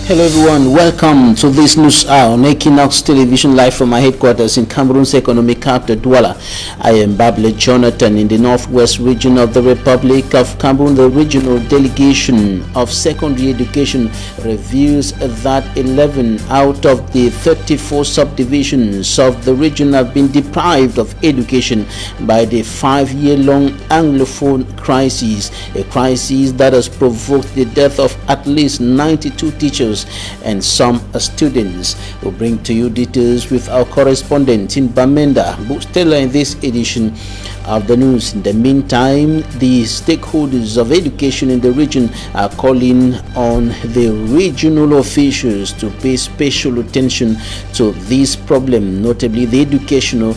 Hello everyone, welcome to this news hour on Equinoxe Television, live from my headquarters in Cameroon's economic capital, Douala. I am Babble Jonathan in the northwest region of the Republic of Cameroon. The regional delegation of secondary education reveals that 11 out of the 34 subdivisions of the region have been deprived of education by the 5-year-long Anglophone crisis, a crisis that has provoked the death of at least 92 teachers and some students. We'll bring to you details with our correspondent in Bamenda, Bustela, in this edition of the news. In the meantime, the stakeholders of education in the region are calling on the regional officials to pay special attention to this problem, notably the educational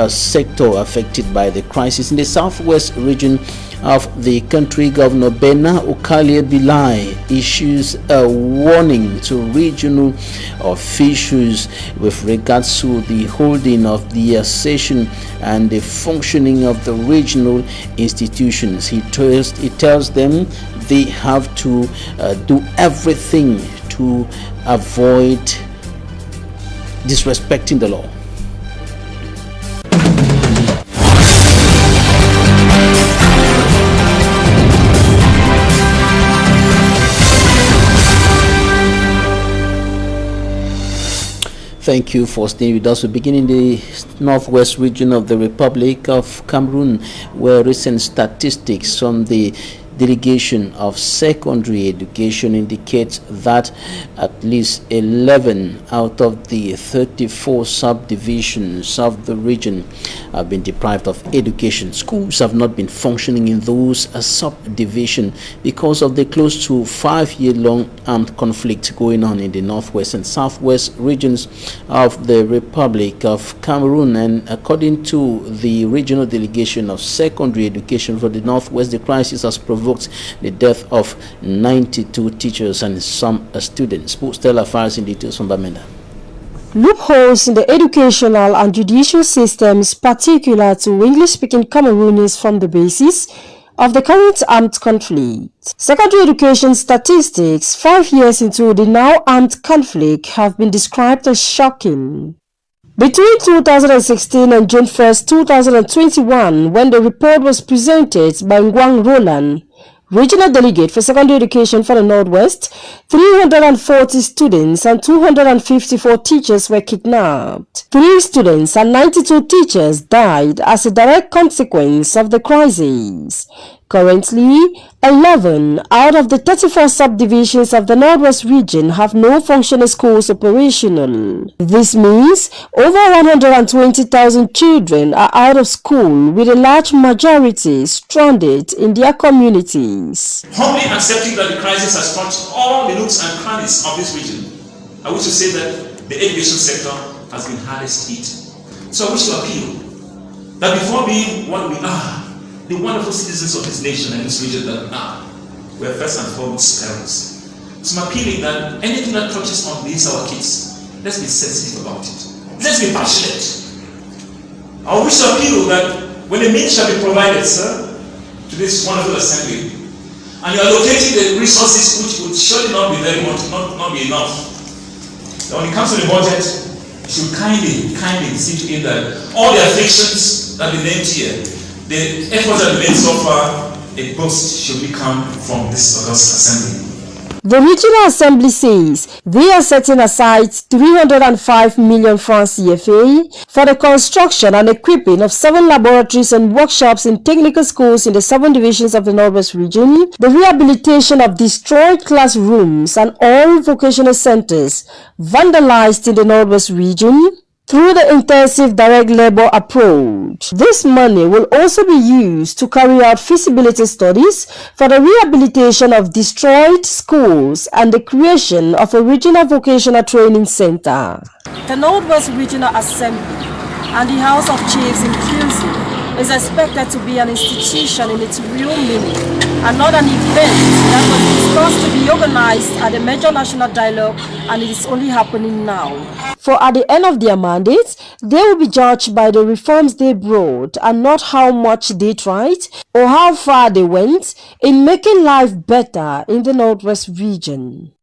sector affected by the crisis. In the southwest region of the country, Governor Bena Okalie Bilai issues a warning to regional officials with regards to the holding of the session and the functioning of the regional institutions. He tells them they have to do everything to avoid disrespecting the law. Thank you for staying with us. We begin in the northwest region of the Republic of Cameroon, where recent statistics from the delegation of secondary education indicates that at least 11 out of the 34 subdivisions of the region have been deprived of education. Schools have not been functioning in those subdivisions because of the close to 5-year-long armed conflict going on in the northwest and southwest regions of the Republic of Cameroon. And according to the regional delegation of secondary education for the northwest, the crisis has provoked the death of 92 teachers and some students. Stella Fares in details from Bamenda. Loopholes in the educational and judicial systems, particular to English-speaking Cameroonians, form the basis of the current armed conflict. Secondary education statistics 5 years into the now armed conflict have been described as shocking. Between 2016 and June 1, 2021, when the report was presented by Ngwang Roland, regional delegate for secondary education for the Northwest, 340 students and 254 teachers were kidnapped. 3 students and 92 teachers died as a direct consequence of the crisis. Currently, 11 out of the 34 subdivisions of the Northwest region have no functioning schools operational. This means over 120,000 children are out of school, with a large majority stranded in their communities. Humbly accepting that the crisis has touched all the nooks and crannies of this region, I wish to say that the education sector has been hardest hit. So I wish to appeal that before being what we are, the wonderful citizens of this nation and this region that we are, we are first and foremost parents. So I'm appealing that anything that touches on these our kids, let's be sensitive about it. Let's be passionate. I wish to appeal that when the means shall be provided, sir, to this wonderful assembly, and you are locating the resources which would surely not be very much, not be enough, that when it comes to the budget, you should kindly see to it that all the afflictions that we named here, the efforts that we made so far, a boost should come from this august assembly. The Regional Assembly says they are setting aside 305 million francs CFA for the construction and equipping of 7 laboratories and workshops in technical schools in the 7 divisions of the Northwest region, the rehabilitation of destroyed classrooms and all vocational centers vandalized in the Northwest region, through the intensive direct labor approach. This money will also be used to carry out feasibility studies for the rehabilitation of destroyed schools and the creation of a regional vocational training center. The Northwest Regional Assembly and the House of Chiefs inclusive is expected to be an institution in its real meaning and not an event that was discussed to be organized at the major national dialogue, and it is only happening now. For at the end of their mandate, they will be judged by the reforms they brought and not how much they tried or how far they went in making life better in the Northwest region.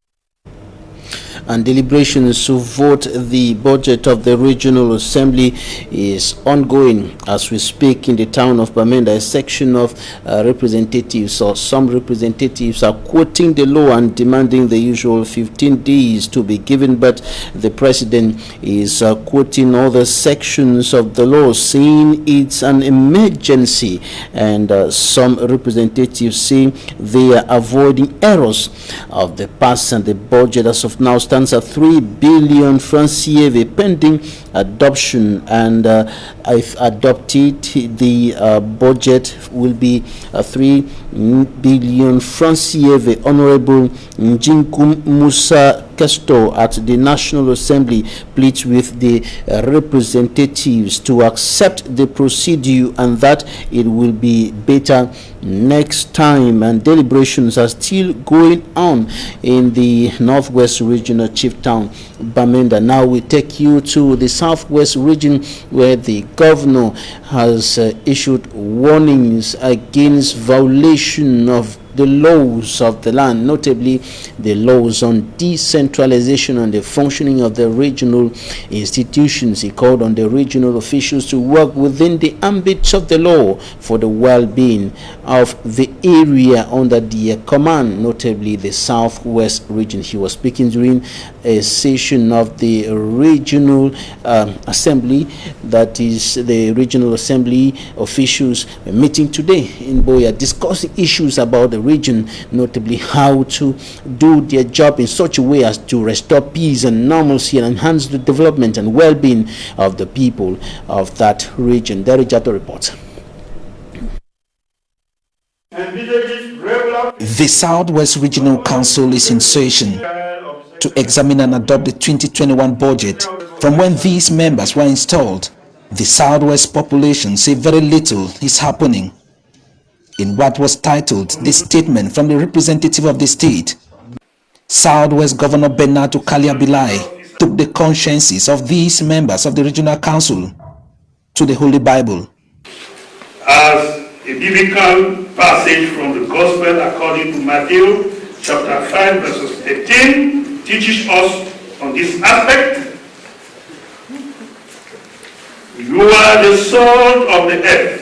and deliberations to vote the budget of the Regional Assembly is ongoing as we speak in the town of Bamenda. A section of representatives, or some representatives, are quoting the law and demanding the usual 15 days to be given, but the president is quoting other sections of the law, saying it's an emergency, and some representatives say they are avoiding errors of the past, and the budget as of now stands at 3 billion francs CFA pending adoption, and if adopted, the budget will be 3 billion francs CFA. Honorable Njinkum Musa Kesto at the National Assembly pleads with the representatives to accept the procedure and that it will be better next time. And deliberations are still going on in the Northwest Regional Chief Town, Bamenda. Now we take you to the Southwest region, where the governor has issued warnings against violation of the laws of the land, notably the laws on decentralization and the functioning of the regional institutions. He called on the regional officials to work within the ambit of the law for the well-being of the area under their command, notably the Southwest region. He was speaking during a session of the regional assembly, that is the regional assembly officials meeting today in Boya, discussing issues about the region, notably how to do their job in such a way as to restore peace and normalcy and enhance the development and well-being of the people of that region. Derijato reports. The Southwest Regional Council is in session to examine and adopt the 2021 budget. From when these members were installed, the Southwest population say very little is happening. In what was titled the statement from the representative of the state, Southwest Governor Bernardo Kaliabilai took the consciences of these members of the Regional Council to the Holy Bible. As a biblical passage from the Gospel according to Matthew chapter 5 verses 13 teaches us on this aspect. You are the salt of the earth.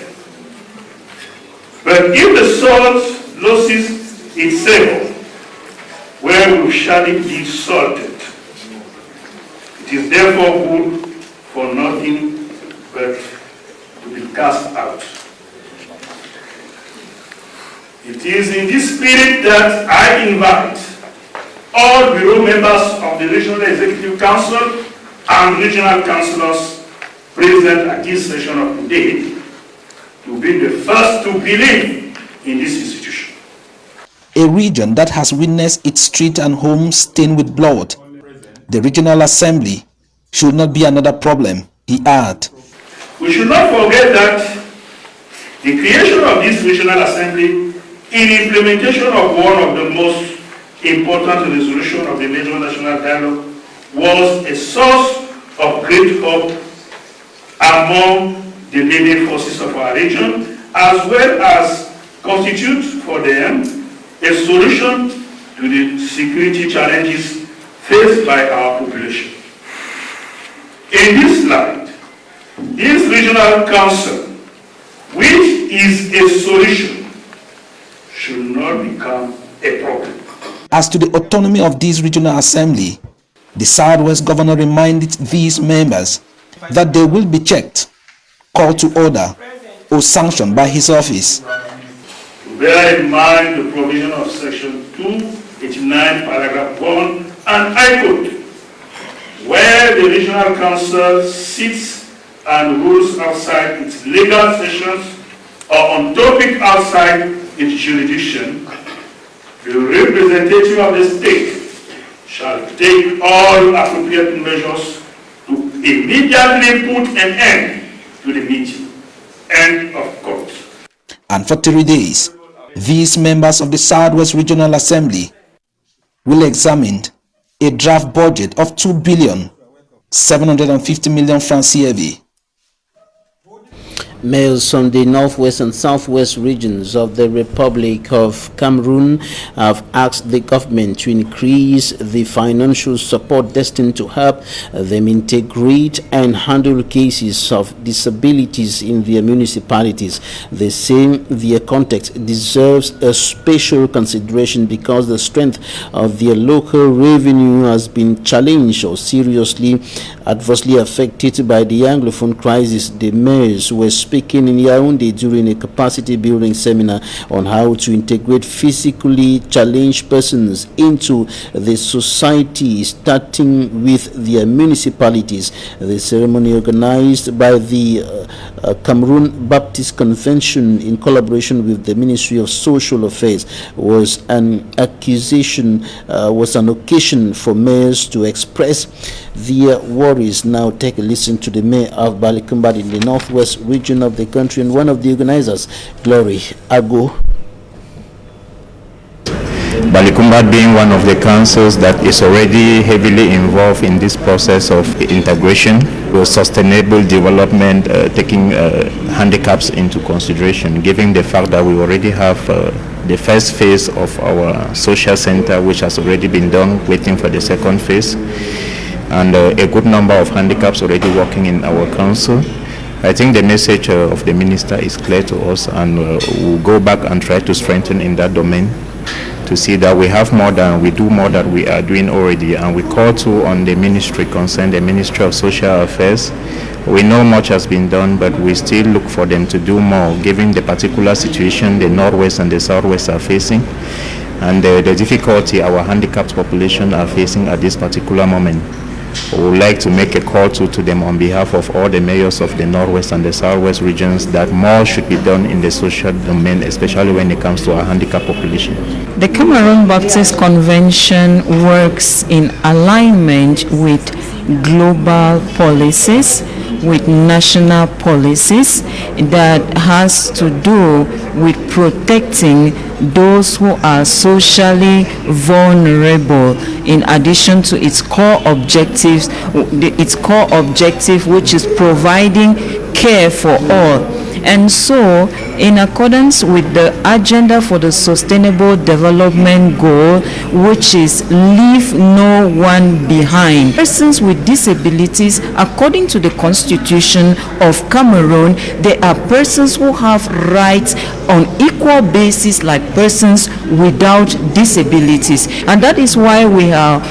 But if the salt loses its savor, wherewith shall it be salted? It is therefore good for nothing but to be cast out. It is in this spirit that I invite all bureau members of the Regional Executive Council and regional councillors present at this session of today to be the first to believe in this institution. A region that has witnessed its street and homes stained with blood. The Regional Assembly should not be another problem, he added. We should not forget that the creation of this Regional Assembly in implementation of one of the most important resolutions of the major national dialogue was a source of great hope among the leading forces of our region, as well as constitute for them a solution to the security challenges faced by our population. In this light, this regional council, which is a solution, should not become a problem. As to the autonomy of this regional assembly, the Southwest governor reminded these members that they will be checked, called to order, or sanctioned by his office. To bear in mind the provision of section 289 paragraph 1, and I quote, where the regional council sits and rules outside its legal sessions or on topic outside its jurisdiction, the representative of the state shall take all appropriate measures to immediately put an end to the meeting. End of quote. And for 3 days, these members of the Southwest Regional Assembly will examine a draft budget of 2,750,000,000 francs CFA. Mayors from the northwest and southwest regions of the Republic of Cameroon have asked the government to increase the financial support destined to help them integrate and handle cases of disabilities in their municipalities. They say their context deserves a special consideration because the strength of their local revenue has been challenged or seriously adversely affected by the Anglophone crisis. The mayors were speaking in Yaoundé during a capacity building seminar on how to integrate physically challenged persons into the society, starting with their municipalities. The ceremony, organized by the Cameroon Baptist Convention in collaboration with the Ministry of Social Affairs, was an occasion for mayors to express their worries. Now take a listen to the mayor of Balikumba in the northwest region of the country and one of the organizers, Glory Ago. Balikumba being one of the councils that is already heavily involved in this process of integration with sustainable development, taking handicaps into consideration, given the fact that we already have the first phase of our social center, which has already been done, waiting for the second phase, and a good number of handicaps already working in our council. I think the message of the minister is clear to us, and we'll go back and try to strengthen in that domain to see that we have more than we do, more than we are doing already. And we call to on the ministry concerned, the Ministry of Social Affairs. We know much has been done, but we still look for them to do more, given the particular situation the Northwest and the Southwest are facing, and the difficulty our handicapped population are facing at this particular moment. We would like to make a call to them on behalf of all the mayors of the Northwest and the Southwest regions that more should be done in the social domain, especially when it comes to our handicapped population. The Cameroon Baptist Convention works in alignment with global policies, with national policies that has to do with protecting those who are socially vulnerable, in addition to its core objectives, which is providing care for all. And so, in accordance with the agenda for the Sustainable Development Goal, which is leave no one behind, persons with disabilities, according to the Constitution of Cameroon, they are persons who have rights on equal basis like persons without disabilities. And that is why we have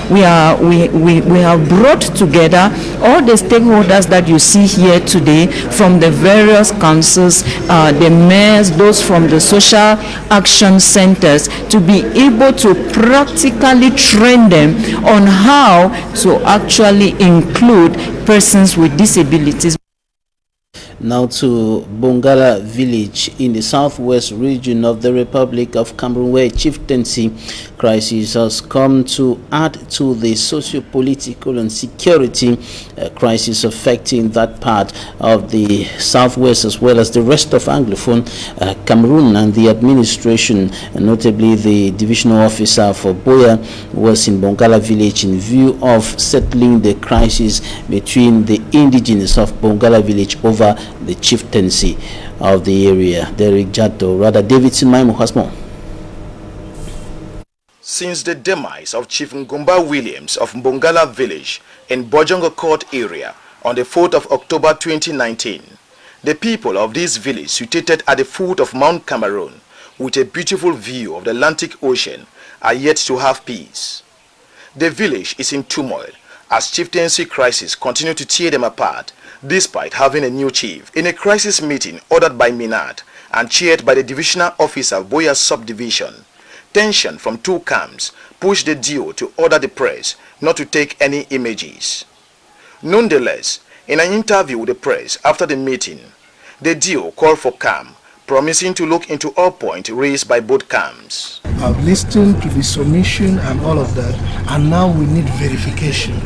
brought together all the stakeholders that you see here today from the various councils, the mayors, those from the social action centers, to be able to practically train them on how to actually include persons with disabilities. Now to Bongala village in the southwest region of the Republic of Cameroon, where chieftaincy crisis has come to add to the socio-political and security crisis affecting that part of the southwest as well as the rest of Anglophone Cameroon. And the administration, notably the divisional officer for Boya, was in Bongala village in view of settling the crisis between the indigenes of Bongala village over the chieftaincy of the area. Derek Jatto, rather Davidson Maimo has more. Since the demise of Chief Ngumba Williams of Mbongala village in Bojongo Court area on the 4th of October 2019, the people of this village situated at the foot of Mount Cameroon with a beautiful view of the Atlantic Ocean are yet to have peace. The village is in turmoil as chieftaincy crisis continue to tear them apart despite having a new chief. In a crisis meeting ordered by Minat and chaired by the divisional officer of Boya subdivision, tension from two camps pushed the DO to order the press not to take any images. Nonetheless, in an interview with the press after the meeting, the DO called for calm, promising to look into all points raised by both camps. I've listened to the submission and all of that, and now we need verification.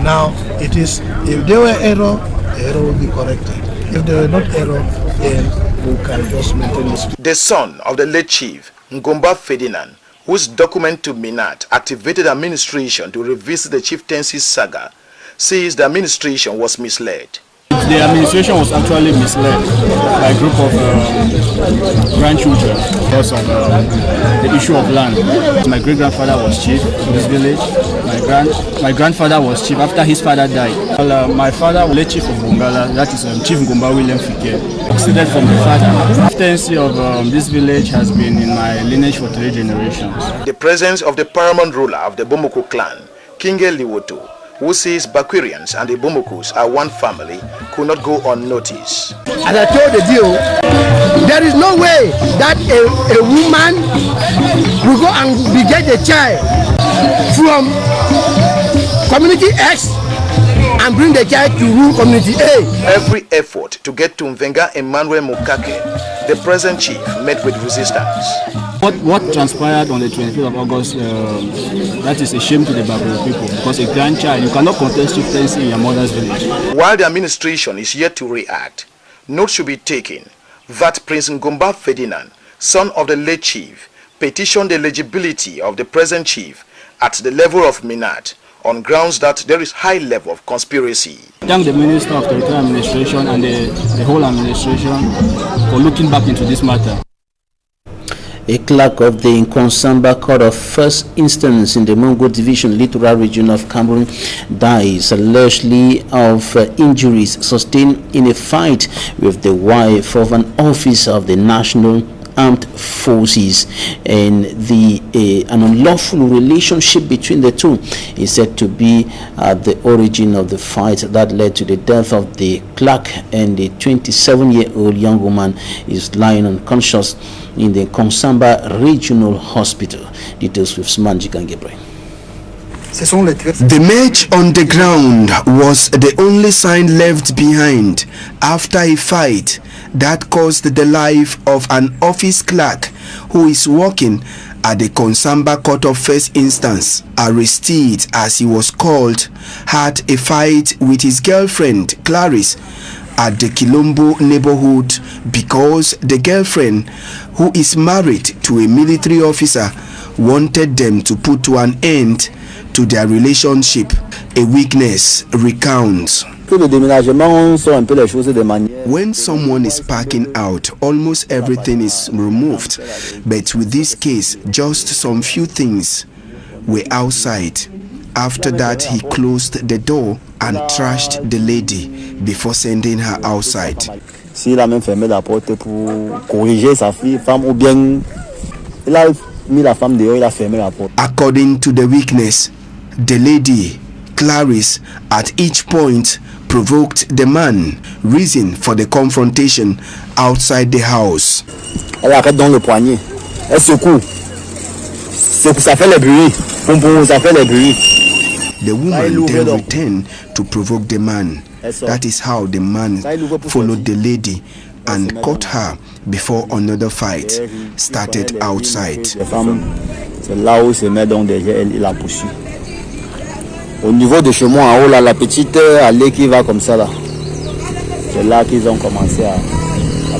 Now it is, if there were error, the error will be corrected. If there were not error, then we can just maintain this. The son of the late chief, Ngomba Ferdinand, whose document to Minat activated administration to revisit the chieftaincy saga, says the administration was misled. The administration was actually misled by a group of grandchildren because of the issue of land. My great-grandfather was chief in this village. My grandfather was chief after his father died. Well, my father was chief of Bongala, that is Chief Ngomba William Fike. Succeeded from the father. The chieftaincy of this village has been in my lineage for 3 generations. The presence of the paramount ruler of the Bomoko clan, King Liwoto, who says Bakwirians and the Bomokos are one family, could not go unnoticed. As I told the deal, there is no way that a woman will go and beget a child from community X and bring the child to rule community A. Every effort to get to Mvenga Emmanuel Mukake, the present chief, met with resistance. What transpired on the 25th of August, that is a shame to the Babel people, because a grandchild, you cannot contest chieftaincy in your mother's village. While the administration is yet to react, note should be taken that Prince Ngomba Ferdinand, son of the late chief, petitioned the eligibility of the present chief at the level of Minat on grounds that there is high level of conspiracy. Thank the Minister of Territorial Administration and the whole administration for looking back into this matter. A clerk of the Nkonsamba Court of First Instance in the Mongo Division, Littoral Region of Cameroon, dies allegedly of injuries sustained in a fight with the wife of an officer of the National Armed Forces, and an unlawful relationship between the two is said to be at the origin of the fight that led to the death of the clerk, and the 27-year-old young woman is lying unconscious in the Nkonsamba Regional Hospital. Details with Smanjik and Gabriel. The match on the ground was the only sign left behind after a fight that caused the life of an office clerk who is working at the Nkonsamba Court of First Instance. Aristide, as he was called, had a fight with his girlfriend Clarice at the Kilombo neighborhood because the girlfriend, who is married to a military officer, wanted them to put to an end to their relationship. A witness recounts. When someone is packing out, almost everything is removed, but with this case, just some few things were outside. After that, he closed the door and trashed the lady before sending her outside. S'il a même fermé la porte pour corriger sa fille, femme, ou bien il a mis la femme dehors, il a fermé la porte. According to the witness, the lady, Clarice, at each point provoked the man, reason for the confrontation outside the house. Elle arrête dans le poignet, elle secoue. Ça fait le bruit. Ça fait le bruit. The woman then returned to provoke the man. That is how the man followed the lady and caught her before another fight started outside. C'est là où se met donc derrière elle, il la poursuit. Au niveau de chez moi en haut là, la petite allée qui va comme ça là. C'est là qu'ils ont commencé à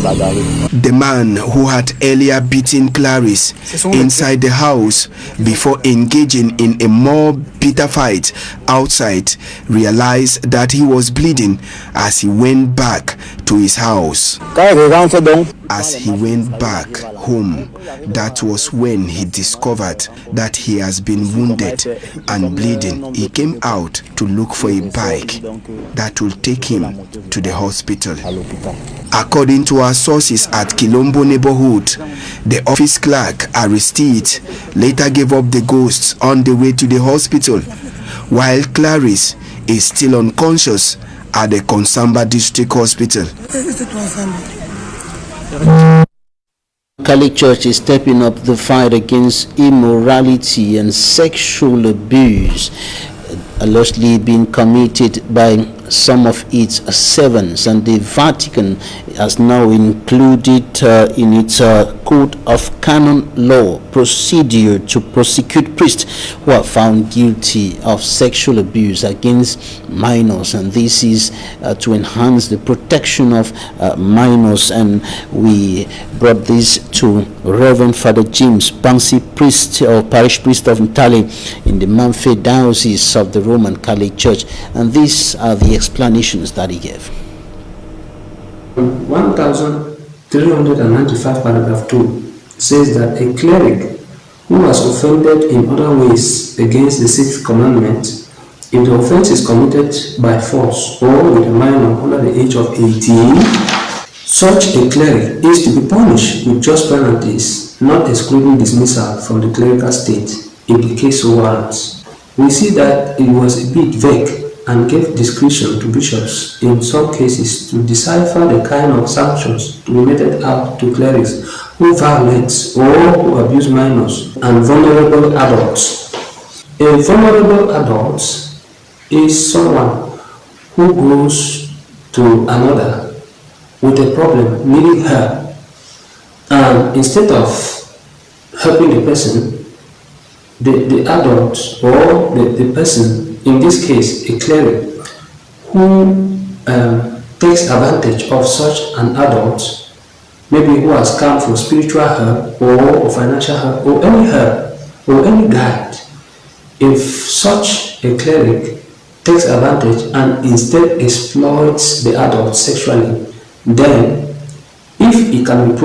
bagarrer. The man who had earlier beaten Clarice inside the house before engaging in a more bitter fight outside realized that he was bleeding as he went back to his house. As he went back home, that was when he discovered that he has been wounded and bleeding. He came out to look for a bike that will take him to the hospital. According to our sources at Kilombo neighborhood, the office clerk, Aristide, later gave up the ghosts on the way to the hospital, while Clarice is still unconscious at the Nkonsamba District Hospital. Catholic Church is stepping up the fight against immorality and sexual abuse allegedly being committed by some of its servants, and the Vatican has now included in its code of canon law procedure to prosecute priests who are found guilty of sexual abuse against minors, and this is to enhance the protection of minors. And we brought this to Reverend Father James Bansi, priest or parish priest of Ntale in the Manfred Diocese of the Roman Catholic Church, and these are the explanations that he gave. 1395 paragraph 2 says that a cleric who has offended in other ways against the sixth commandment, if the offense is committed by force or with a minor under the age of 18, such a cleric is to be punished with just penalties, not excluding dismissal from the clerical state if the case so warrants. We see that it was a bit vague and gave discretion to bishops in some cases to decipher the kind of sanctions to be meted out to clerics who violate or who abuse minors and vulnerable adults. A vulnerable adult is someone who goes to another with a problem needing help, and instead of helping the person, the adult or the person, in this case a cleric, who takes advantage of such an adult, maybe who has come for spiritual help or financial help or any guide. If such a cleric takes advantage and instead exploits the adult sexually, then if it can be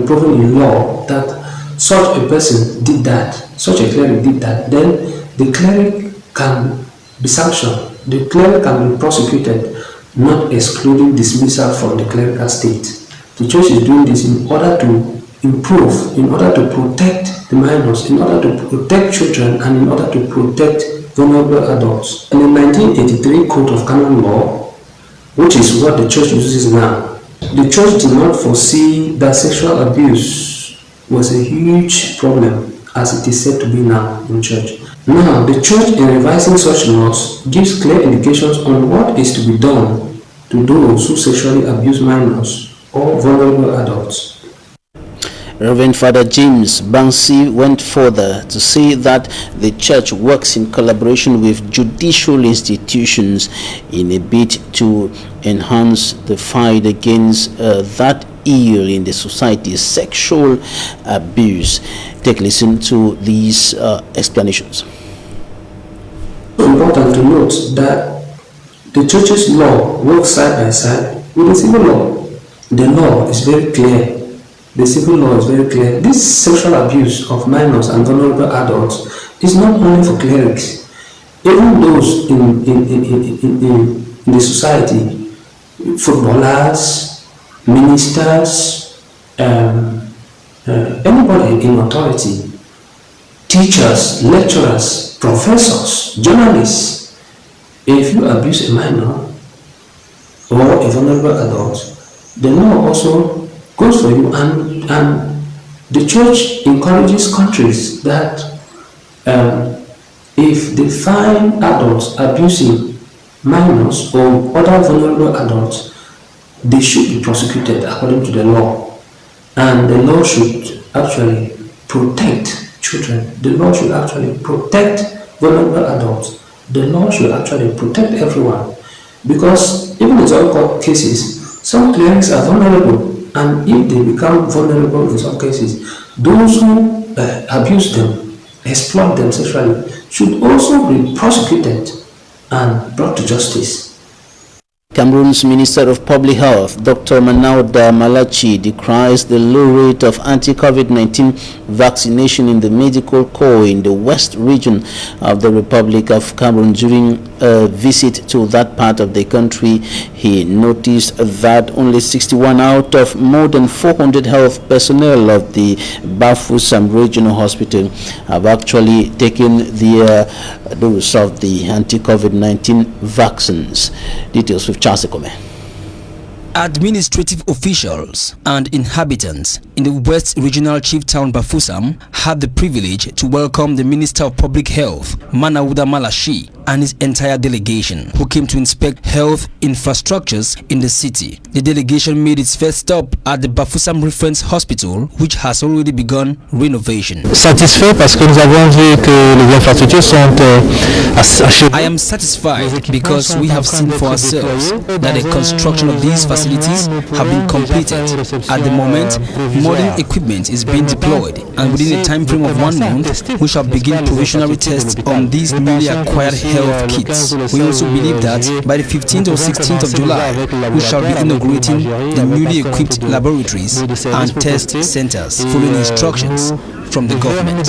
proven in law that such a person did that, such a cleric did that, then the cleric can be sanctioned, the cleric can be prosecuted, not excluding dismissal from the clerical state. The church is doing this in order to improve, in order to protect the minors, in order to protect children, and in order to protect vulnerable adults. And in 1983 Code of Canon Law, which is what the church uses now, the church did not foresee that sexual abuse was a huge problem as it is said to be now in church. Now, the church, in revising such laws, gives clear indications on what is to be done to those who sexually abuse minors or vulnerable adults. Reverend Father James Bansi went further to say that the church works in collaboration with judicial institutions in a bid to enhance the fight against that ill in the society, sexual abuse. Take a listen to these explanations. It's important to note that the church's law works side by side with the civil law. The law is very clear. The civil law is very clear. This sexual abuse of minors and vulnerable adults is not only for clerics. Even those in the society, footballers, ministers, anybody in authority, teachers, lecturers, professors, journalists, if you abuse a minor or a vulnerable adult, the law also goes for you, and the church encourages countries that if they find adults abusing minors or other vulnerable adults, they should be prosecuted according to the law. And the law should actually protect children. The law should actually protect vulnerable adults. The law should actually protect everyone. Because even in some court cases, some clerics are vulnerable. And if they become vulnerable in some cases, those who abuse them, exploit them sexually, should also be prosecuted and brought to justice. Cameroon's Minister of Public Health, Dr. Manauda Malachi, decries the low rate of anti-COVID-19 vaccination in the medical corps in the west region of the Republic of Cameroon. During a visit to that part of the country, he noticed that only 61 out of more than 400 health personnel of the Bafoussam Regional Hospital have actually taken the dose of the anti-COVID-19 vaccines. Details with Charles Ekome. Administrative officials and inhabitants in the West Regional Chief Town Bafoussam had the privilege to welcome the Minister of Public Health, Manauda Malachi, and his entire delegation, who came to inspect health infrastructures in the city. The delegation made its first stop at the Bafoussam Reference Hospital, which has already begun renovation. Satisfait parce que nous avons vu que les infrastructures sont achevées. I am satisfied because we have seen for ourselves that the construction of these facilities have been completed. At the moment, modern equipment is being deployed, and within a time frame of 1 month, we shall begin provisionary tests on these newly acquired health health kits. We also believe that by the 15th or 16th of July, we shall be inaugurating the newly equipped laboratories and test centers following instructions from the government.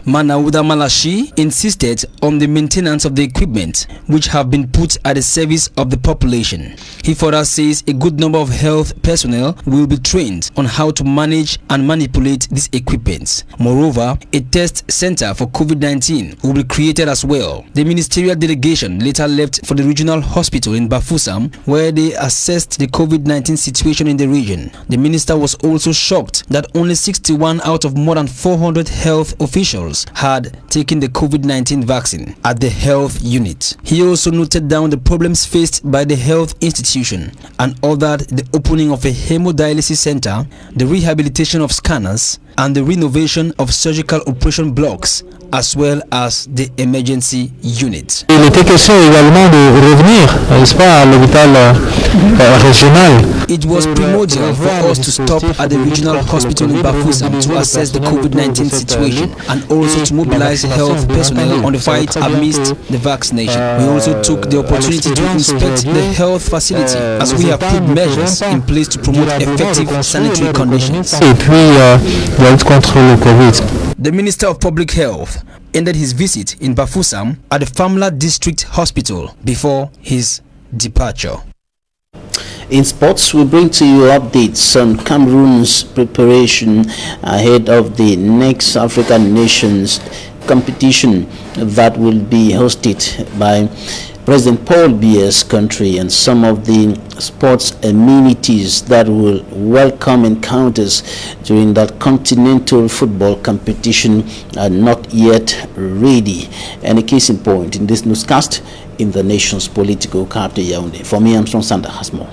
Manawuda Malashi insisted on the maintenance of the equipment which have been put at the service of the population. He further says a good number of health personnel will be trained on how to manage and manipulate this equipment. Moreover, a test center for COVID-19 will be created as well. The ministerial delegation later left for the regional hospital in Bafoussam, where they assessed the COVID-19 situation in the region. The minister was also shocked that only 61 out of more than 400 health officials had taken the COVID-19 vaccine at the health unit. He also noted down the problems faced by the health institution and ordered the opening of a hemodialysis center, the rehabilitation of scanners, and the renovation of surgical operation blocks, as well as the emergency unit. Il était question également de revenir, n'est-ce pas, à l'hôpital régional. It was primordial for us to stop at the regional hospital in Bafoussam to assess the COVID-19 situation and also to mobilize health personnel on the fight amidst the vaccination. We also took the opportunity to inspect the health facility as we have put measures in place to promote effective sanitary conditions. Et puis, contre le COVID. The Minister of Public Health ended his visit in Bafoussam at the Famla District Hospital before his departure. In sports, we bring to you updates on Cameroon's preparation ahead of the next African Nations competition that will be hosted by President Paul Biya's country, and some of the sports amenities that will welcome encounters during that continental football competition are not yet ready. And a case in point in this newscast in the nation's political capital, Yaoundé. For me, Armstrong Sander has more.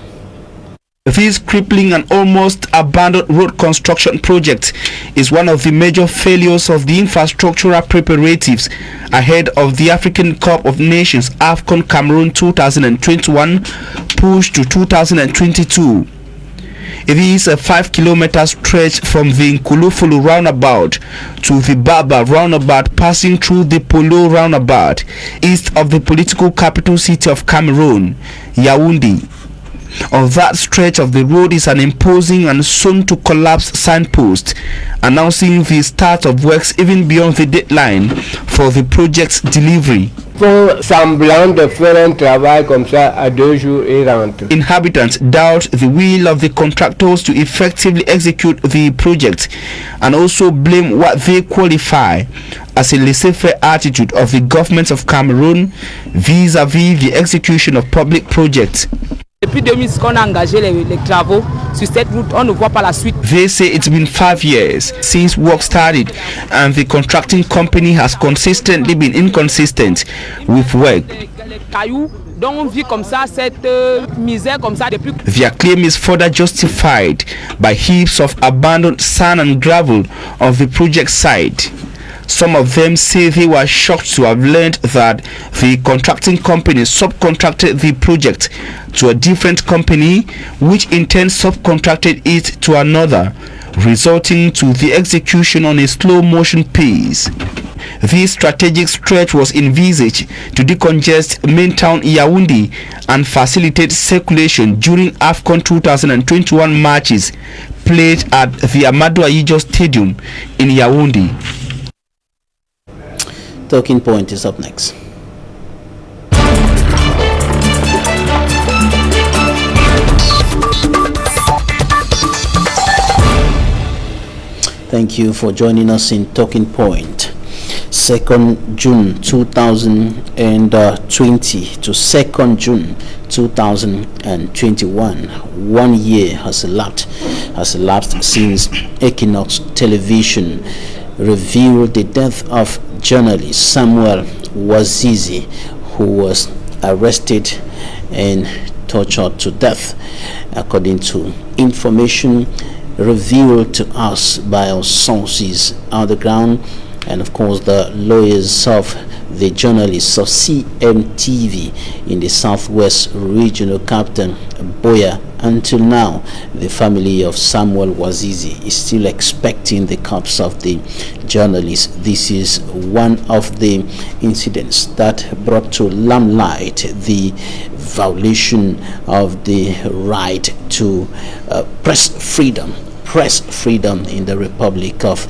This crippling and almost abandoned road construction project is one of the major failures of the infrastructural preparatives ahead of the African Cup of Nations AFCON Cameroon 2021 pushed to 2022. It is a 5-kilometer stretch from the Nkulufulu roundabout to the Baba roundabout, passing through the Polo roundabout east of the political capital city of Cameroon, Yaoundé. On that stretch of the road is an imposing and soon to collapse signpost announcing the start of works even beyond the deadline for the project's delivery. Inhabitants doubt the will of the contractors to effectively execute the project and also blame what they qualify as a laissez-faire attitude of the government of Cameroon vis-à-vis the execution of public projects. Depuis 2000 qu'on a engagé les travaux sur cette route, on ne voit pas la suite. They say it's been 5 years since work started and the contracting company has consistently been inconsistent with work. Their claim is further justified by heaps of abandoned sand and gravel of the project site. Some of them say they were shocked to have learned that the contracting company subcontracted the project to a different company, which in turn subcontracted it to another, resulting to the execution on a slow motion pace. This strategic stretch was envisaged to decongest main town Yaoundé and facilitate circulation during AFCON 2021 matches played at the Amadou Ayijo Stadium in Yaoundé. Talking Point is up next. Thank you for joining us in Talking Point. 2nd June 2020 to 2nd June 2021. 1 year has elapsed since Equinoxe Television revealed the death of journalist Samuel Wazizi, who was arrested and tortured to death, according to information revealed to us by our sources on the ground, and of course the lawyers of the journalists of CMTV in the Southwest Regional Captain Boya until now, the family of Samuel Wazizi is still expecting the corpse of the journalist. This is one of the incidents that brought to limelight the violation of the right to press freedom in the Republic of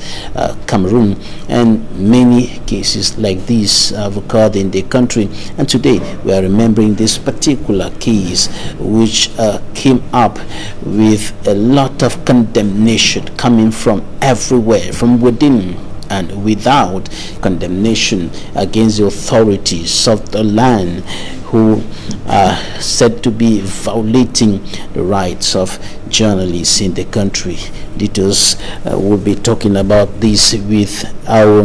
Cameroon, and many cases like this have occurred in the country. And today we are remembering this particular case, which came up with a lot of condemnation coming from everywhere, from within and without, condemnation against the authorities of the land who are said to be violating the rights of journalists in the country. Details we'll be talking about this with our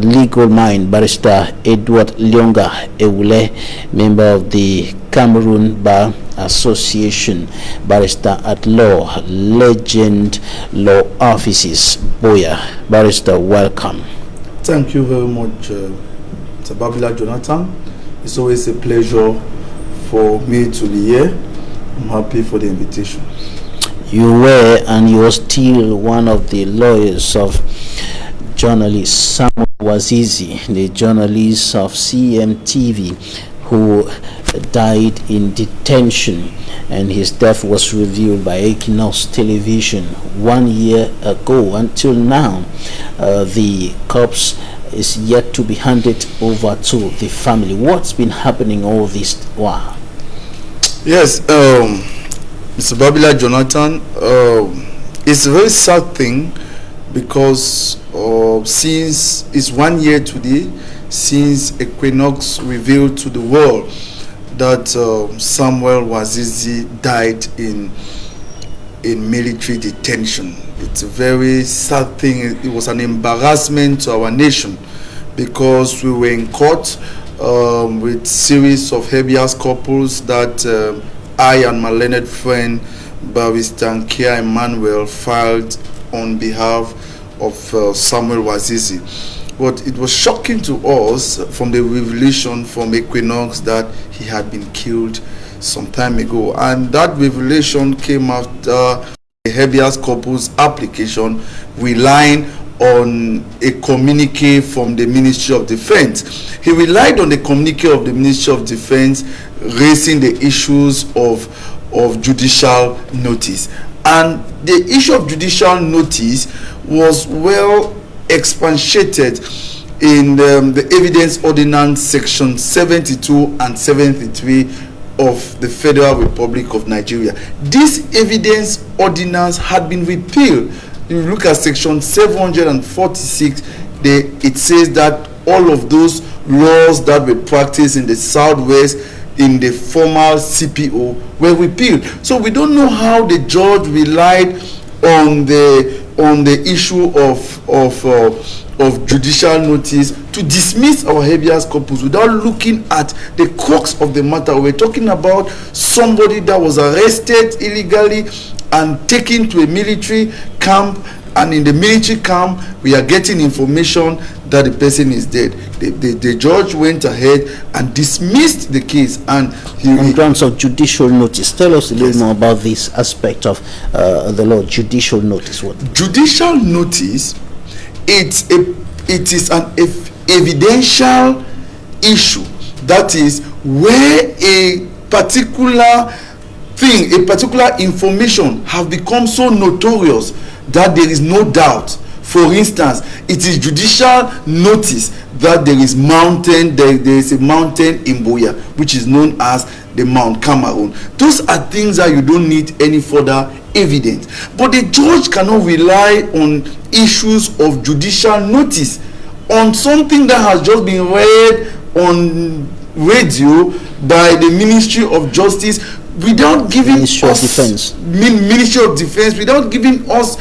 legal mind, Barrister Edward Lyonga Ewule, member of the Cameroon Bar Association, barrister at law, Legend Law Offices, Boya. Barrister, welcome. Thank you very much, Mr. Babila Jonathan. It's always a pleasure for me to be here. I'm happy for the invitation. You were and you are still one of the lawyers of journalist Samuel Wazizi, the journalist of CMTV, who died in detention, and his death was revealed by Equinoxe Television 1 year ago. Until now, the corpse is yet to be handed over to the family. What's been happening all this while? Yes, Mr. Babila Jonathan, it's a very sad thing, because since it's 1 year today since Equinoxe revealed to the world that Samuel Wazizi died in military detention. It's a very sad thing. It was an embarrassment to our nation, because we were in court with series of habeas corpus that I and my learned friend Barrister Nkia Emmanuel filed on behalf of Samuel Wazizi. But it was shocking to us from the revelation from Equinoxe that he had been killed some time ago, and that revelation came after a habeas corpus application relying on a communique from the Ministry of Defense. He relied on the communique of the Ministry of Defense, raising the issues of judicial notice. And the issue of judicial notice was well expatiated in the Evidence Ordinance Section 72 and 73 of the Federal Republic of Nigeria. This Evidence Ordinance had been repealed. You look at Section 746, it says that all of those laws that were practiced in the Southwest in the former CPO were repealed. So we don't know how the judge relied on the issue of judicial notice to dismiss our habeas corpus without looking at the crux of the matter. We're talking about somebody that was arrested illegally and taken to a military camp, and in the military camp we are getting information that the person is dead. The judge went ahead and dismissed the case, and on grounds of judicial notice. Tell us a little more about this aspect of the law, judicial notice. What judicial notice? It is an evidential issue, that is where a particular thing, a particular information have become so notorious that there is no doubt. For instance, it is judicial notice that there is a mountain in Boya, which is known as the Mount Cameroon. Those are things that you don't need any further evidence. But the judge cannot rely on issues of judicial notice on something that has just been read on radio by the Ministry of Justice without giving Ministry of Defense, without giving us,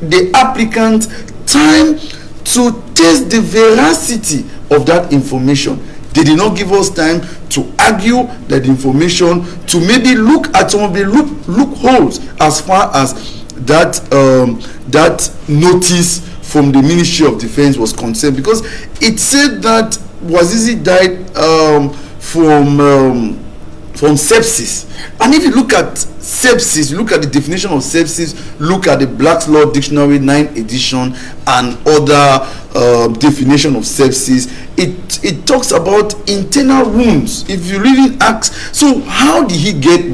the applicant, time to test the veracity of that information. They did not give us time to argue that information, to maybe look at some of the loopholes as far as that notice from the Ministry of Defense was concerned, because it said that Wazizi died from sepsis. And if you look at sepsis, you look at the definition of sepsis, look at the Black's Law Dictionary 9th edition and other definition of sepsis, it talks about internal wounds. If you really ask, so how did he get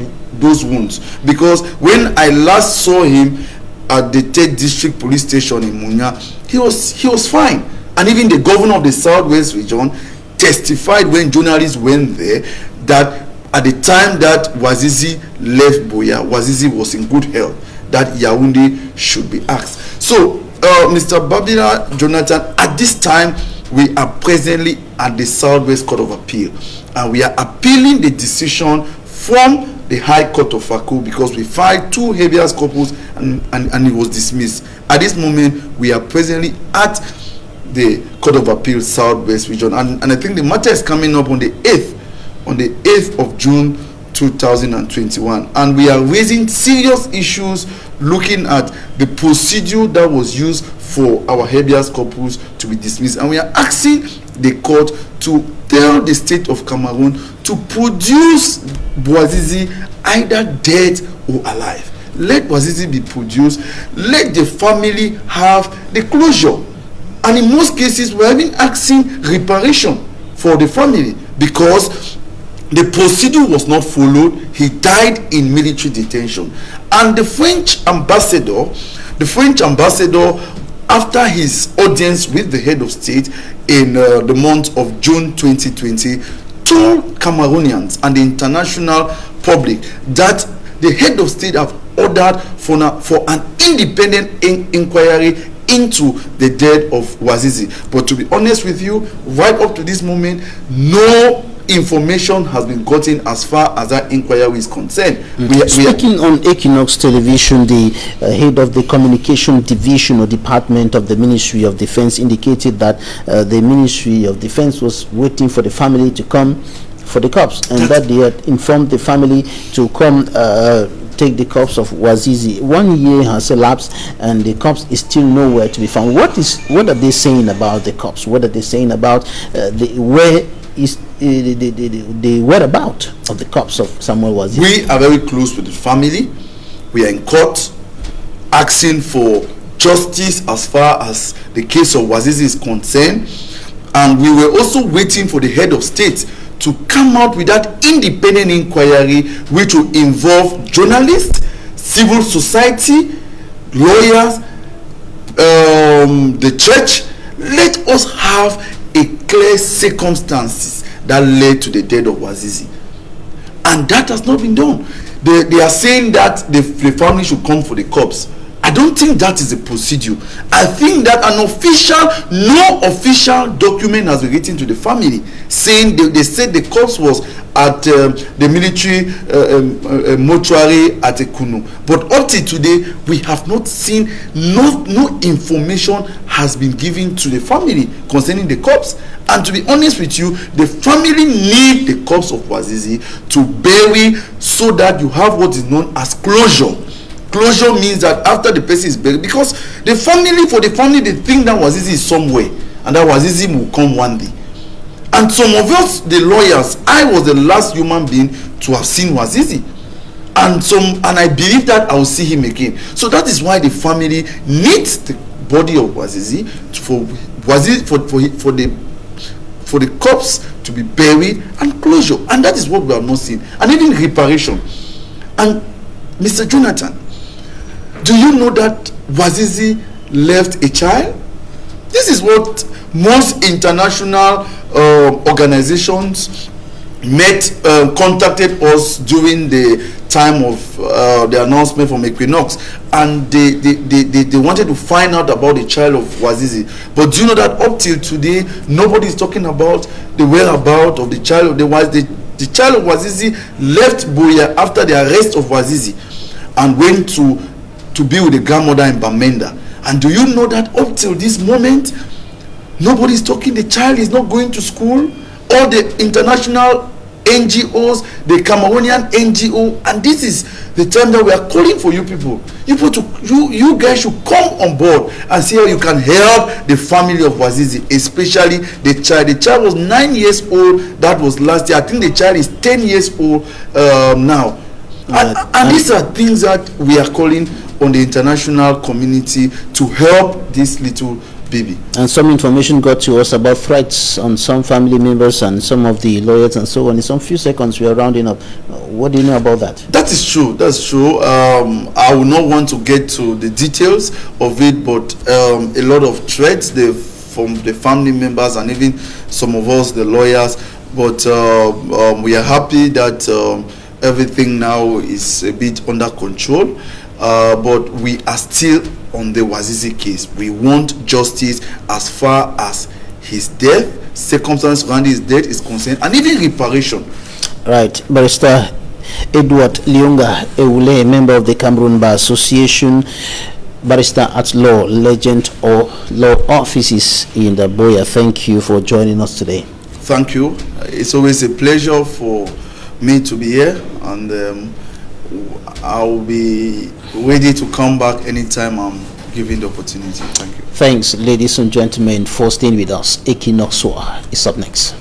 those wounds? Because when I last saw him at the 3rd District Police Station in Munya, he was fine. And even the governor of the Southwest region testified when journalists went there that at the time that Wazizi left Buea, Wazizi was in good health, that Yaoundé should be asked. So, Mr. Babila Jonathan, at this time, we are presently at the Southwest Court of Appeal, and we are appealing the decision from the High Court of Faku because we filed 2 habeas corpus and it was dismissed. At this moment, we are presently at the Court of Appeal Southwest region, and I think the matter is coming up on the 8th of June 2021, and we are raising serious issues looking at the procedure that was used for our habeas corpus to be dismissed, and we are asking the court to tell the state of Cameroon to produce Bouazizi either dead or alive. Let Bouazizi be produced, let the family have the closure, and in most cases we are even asking reparation for the family because the procedure was not followed. He died in military detention. And the French ambassador, after his audience with the head of state in the month of June 2020, told Cameroonians and the international public that the head of state have ordered for an independent inquiry into the death of Wazizi. But to be honest with you, right up to this moment, no information has been gotten as far as that inquiry is concerned. Speaking on Equinoxe Television, the head of the communication division or department of the Ministry of Defense indicated that the Ministry of Defense was waiting for the family to come for the corpse, and that they had informed the family to come take the corpse of Wazizi. 1 year has elapsed and the corpse is still nowhere to be found. What are they saying about the corpse? What are they saying about where is the whereabouts of the corpse of Samuel Wazizi? We are very close with the family. We are in court asking for justice as far as the case of Wazizi is concerned, and we were also waiting for the head of state to come out with that independent inquiry which will involve journalists, civil society, lawyers, the church. Let us have a clear circumstances that led to the death of Wazizi, and that has not been done. They are saying that the family should come for the corpse. I don't think that is a procedure. I think that no official document has been written to the family saying they said the corpse was at the military mortuary at Ekunu. But up till today, we have not seen, no information has been given to the family concerning the corpse. And to be honest with you, the family need the corpse of Wazizi to bury so that you have what is known as closure. Closure means that after the person is buried, because the family, they think that Wazizi is somewhere and that Wazizi will come one day. And some of us, the lawyers, I was the last human being to have seen Wazizi, and I believe that I will see him again. So that is why the family needs the body of Wazizi for the corpse to be buried and closure, and that is what we have not seen, and even reparation. And Mr. Jonathan, do you know that Wazizi left a child? This is what most international organizations contacted us during the time of the announcement from Equinoxe, and they wanted to find out about the child of Wazizi. But do you know that up till today, nobody is talking about the whereabouts of the child? The child of Wazizi left Buea after the arrest of Wazizi and went to be with the grandmother in Bamenda. And do you know that up till this moment, nobody is talking? The child is not going to school. All the international NGOs, the Cameroonian NGO, and this is the time that we are calling for you people. You guys should come on board and see how you can help the family of Wazizi, especially the child. The child was 9 years old. That was last year. I think the child is 10 years old now. And these are things that we are calling on the international community to help this little baby. And some information got to us about threats on some family members and some of the lawyers and so on. In some few seconds we are rounding up. What do you know about that? That is true. That's true. I will not want to get to the details of it, but a lot of threats from the family members and even some of us, the lawyers. But we are happy that everything now is a bit under control. But we are still on the Wazizi case. We want justice as far as his death, circumstance around his death is concerned, and even reparation. Right, Barrister Edward Lionga Eule, a member of the Cameroon Bar Association, barrister at law, legend or law offices in the Boya. Thank you for joining us today. Thank you. It's always a pleasure for me to be here, and I'll be ready to come back anytime I'm given the opportunity. Thank you. Thanks, ladies and gentlemen, for staying with us. Equinoxe is up next.